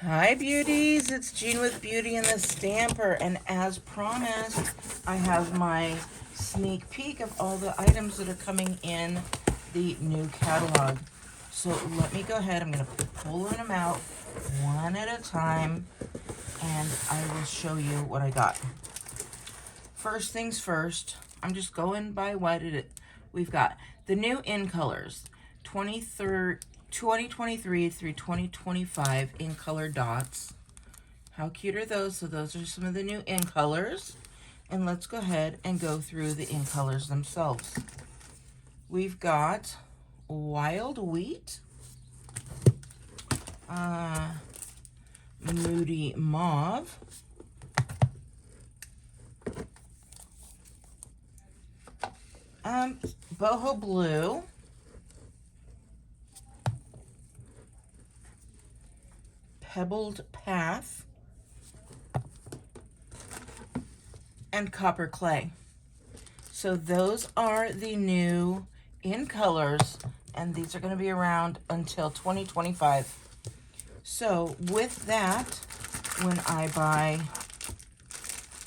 Hi beauties, it's Jean with Beauty and the Stamper, and as promised, I have my sneak peek of all the items that are coming in the new catalog. So let me go ahead, I'm going to pull them out one at a time, and I will show you what I got. First things first, I'm just going by what we've got. The new in colors, 2023 through 2025 in color dots. How cute are those? So those are some of the new in colors. And let's go ahead and go through the in colors themselves. We've got Wild Wheat, Moody Mauve, Boho Blue, Pebbled Path, and Copper Clay. So those are the new in colors, and these are going to be around until 2025. So with that, when I buy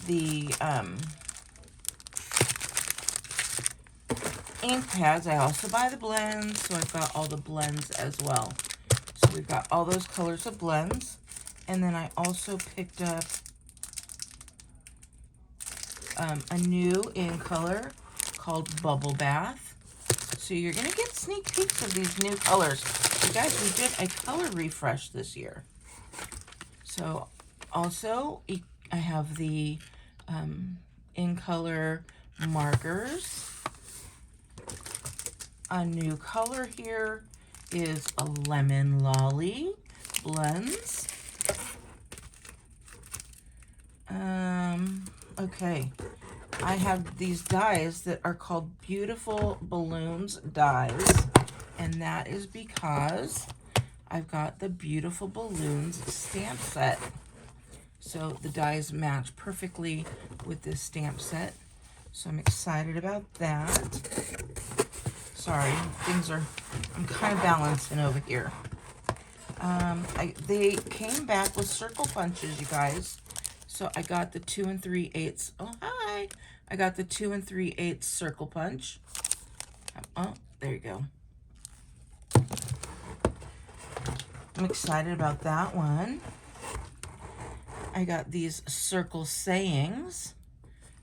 the ink pads, I also buy the blends, so I've got all the blends as well. So we've got all those colors of blends, and then I also picked up a new in color called Bubble Bath. So you're going to get sneak peeks of these new colors. You guys, we did a color refresh this year. So also, I have the in color markers. A new color here is a Lemon Lolly blends. Okay, I have these dies that are called Beautiful Balloons dies, and that is because I've got the Beautiful Balloons stamp set. So the dies match perfectly with this stamp set. So I'm excited about that. Sorry, I'm kind of balancing over here. They came back with circle punches, you guys. So I got the 2 3/8. Oh, hi. I got the 2 3/8 circle punch. Oh, there you go. I'm excited about that one. I got these circle sayings,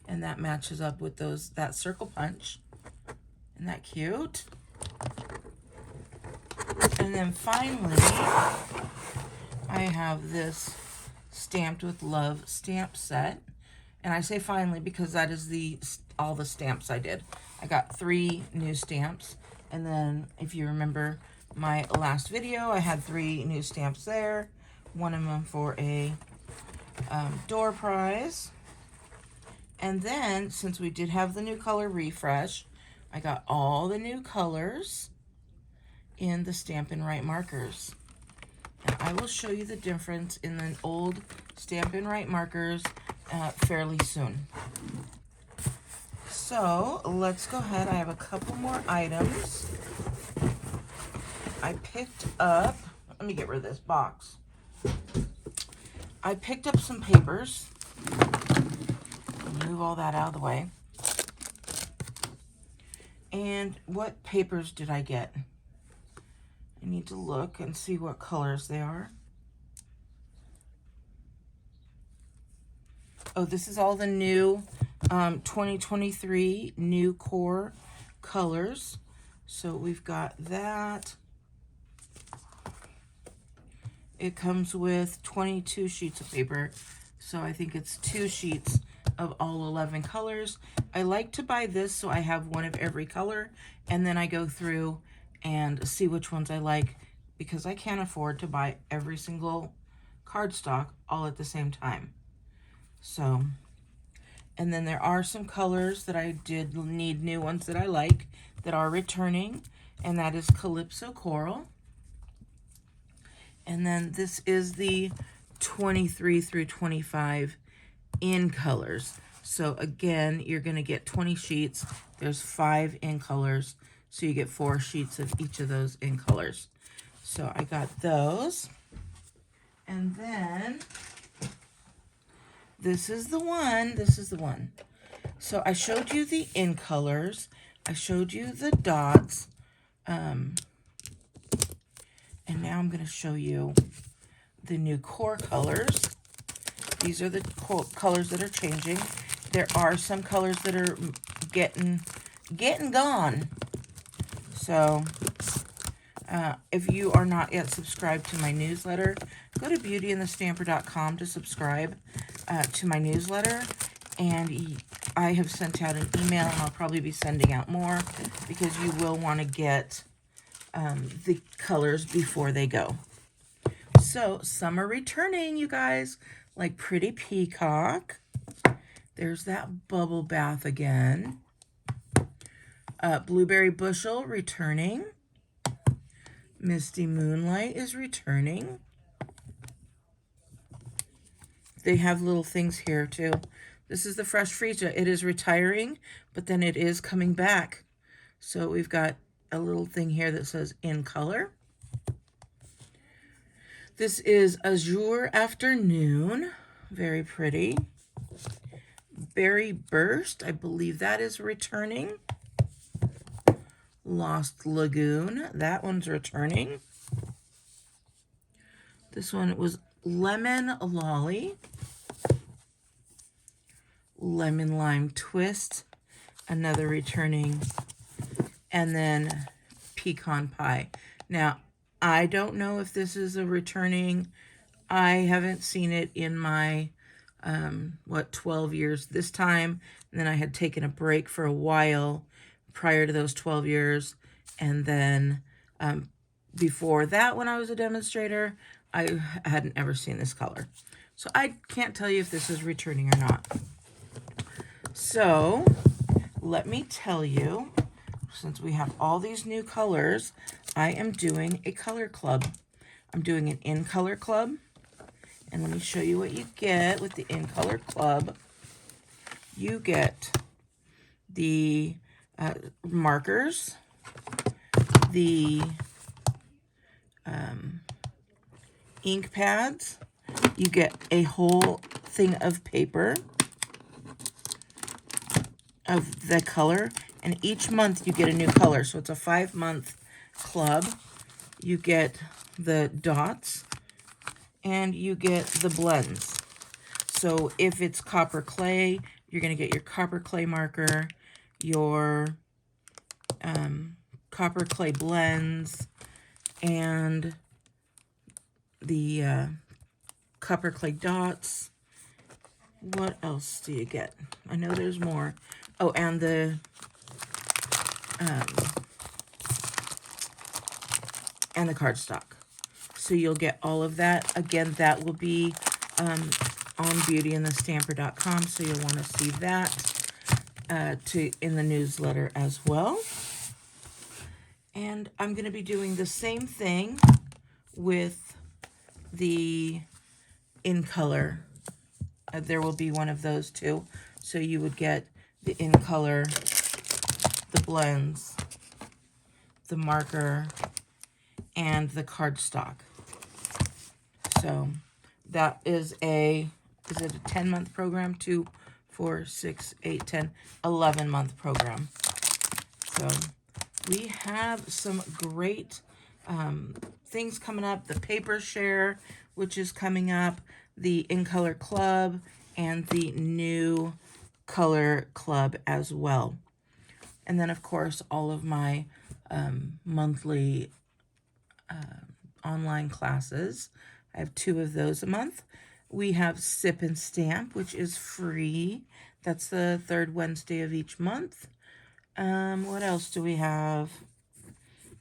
and that matches up with that circle punch. Isn't that cute? And then finally, I have this Stamped with Love stamp set. And I say finally because that is all the stamps I did. I got 3 new stamps. And then if you remember my last video, I had 3 new stamps there. One of them for a door prize. And then, since we did have the new color refresh, I got all the new colors in the Stampin' Right markers. And I will show you the difference in the old Stampin' Right markers fairly soon. So let's go ahead. I have a couple more items. I picked up, let me get rid of this box. I picked up some papers. Move all that out of the way. And what papers did I get? I need to look and see what colors they are. Oh, this is all the new 2023 new core colors. So we've got that. It comes with 22 sheets of paper. So I think it's 2 sheets of all 11 colors. I like to buy this so I have one of every color, and then I go through and see which ones I like, because I can't afford to buy every single cardstock all at the same time. So, and then there are some colors that I did need, new ones that I like, that are returning, and that is Calypso Coral. And then this is the 23 through 25 in colors. So again, you're going to get 20 sheets. There's 5 in colors. So you get 4 sheets of each of those in colors. So I got those. And then this is the one. This is the one. So I showed you the in colors. I showed you the dots. And now I'm going to show you the new core colors. These are the colors that are changing. There are some colors that are getting gone. So if you are not yet subscribed to my newsletter, go to beautyandthestamper.com to subscribe to my newsletter. And I have sent out an email, and I'll probably be sending out more because you will want to get the colors before they go. So some are returning, you guys, like Pretty Peacock. There's that bubble bath again. Blueberry Bushel returning. Misty Moonlight is returning. They have little things here too. This is the Fresh Freesia. It is retiring, but then it is coming back. So we've got a little thing here that says in color. This is Azure Afternoon. Very pretty. Berry Burst. I believe that is returning. Lost Lagoon. That one's returning. This one was Lemon Lolly. Lemon Lime Twist. Another returning. And then Pecan Pie. Now, I don't know if this is a returning. I haven't seen it in my, 12 years this time. And then I had taken a break for a while prior to those 12 years. And then before that, when I was a demonstrator, I hadn't ever seen this color. So I can't tell you if this is returning or not. So let me tell you, since we have all these new colors, I am doing a color club. I'm doing an in color club. And let me show you what you get with the in color club. You get the markers, the ink pads. You get a whole thing of paper of the color. And each month you get a new color. So it's a 5-month club. You get the dots and you get the blends. So if it's copper clay, you're going to get your copper clay marker, your copper clay blends, and the copper clay dots. What else do you get? I know there's more. Oh, and the cardstock. So you'll get all of that. Again, that will be on beautyandthestamper.com, so you'll want to see that in the newsletter as well. And I'm going to be doing the same thing with the in color. There will be one of those too. So you would get the in color, the blends, the marker, and the cardstock. So that is it a 10-month program? 2, 4, 6, 8, 10, 11-month program. So we have some great things coming up. The paper share, which is coming up, the in color club, and the new color club as well. And then, of course, all of my monthly online classes. I have 2 of those a month. We have Sip and Stamp, which is free. That's the 3rd Wednesday of each month. What else do we have?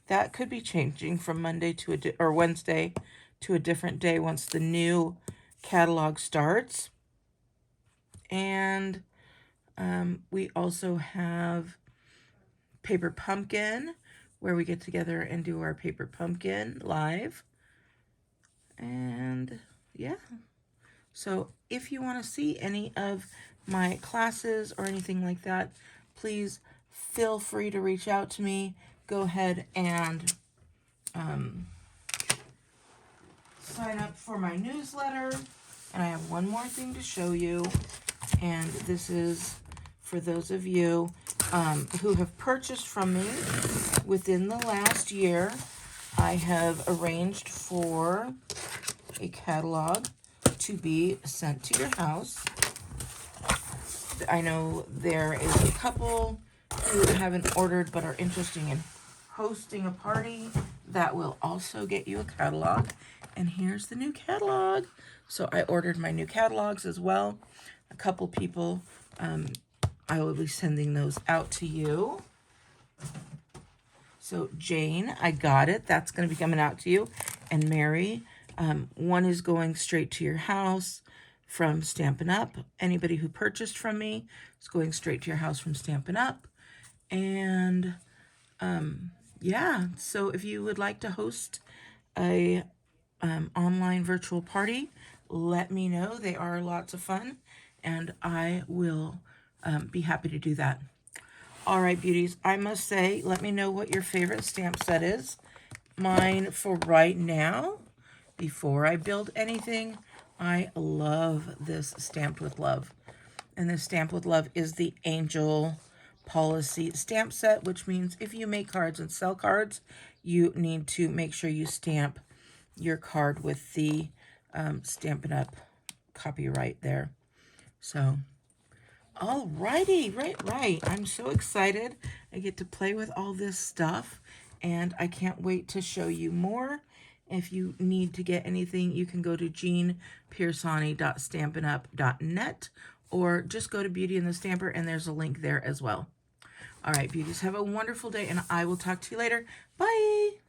That could be changing from Monday to or Wednesday to a different day once the new catalog starts. And we also have Paper Pumpkin, where we get together and do our Paper Pumpkin live. And yeah, so if you want to see any of my classes or anything like that, please feel free to reach out to me. Go ahead and sign up for my newsletter. And I have one more thing to show you. And this is for those of you who have purchased from me within the last year. I have arranged for a catalog to be sent to your house. I know there is a couple who haven't ordered but are interested in hosting a party that will also get you a catalog. And here's the new catalog. So I ordered my new catalogs as well. A couple people, I will be sending those out to you. So Jane, I got it. That's going to be coming out to you. And Mary, one is going straight to your house from Stampin' Up. Anybody who purchased from me is going straight to your house from Stampin' Up. And yeah, so if you would like to host a online virtual party, let me know. They are lots of fun, and I will be happy to do that. All right, beauties, I must say, let me know what your favorite stamp set is. Mine for right now, before I build anything, I love this Stamped with Love. And this Stamped with Love is the Angel Policy stamp set, which means if you make cards and sell cards, you need to make sure you stamp your card with the Stampin' Up copyright there. So, alrighty, right. I'm so excited. I get to play with all this stuff, and I can't wait to show you more. If you need to get anything, you can go to jeanpiersanti.stampinup.net, or just go to Beauty and the Stamper, and there's a link there as well. All right, beauties, have a wonderful day, and I will talk to you later. Bye!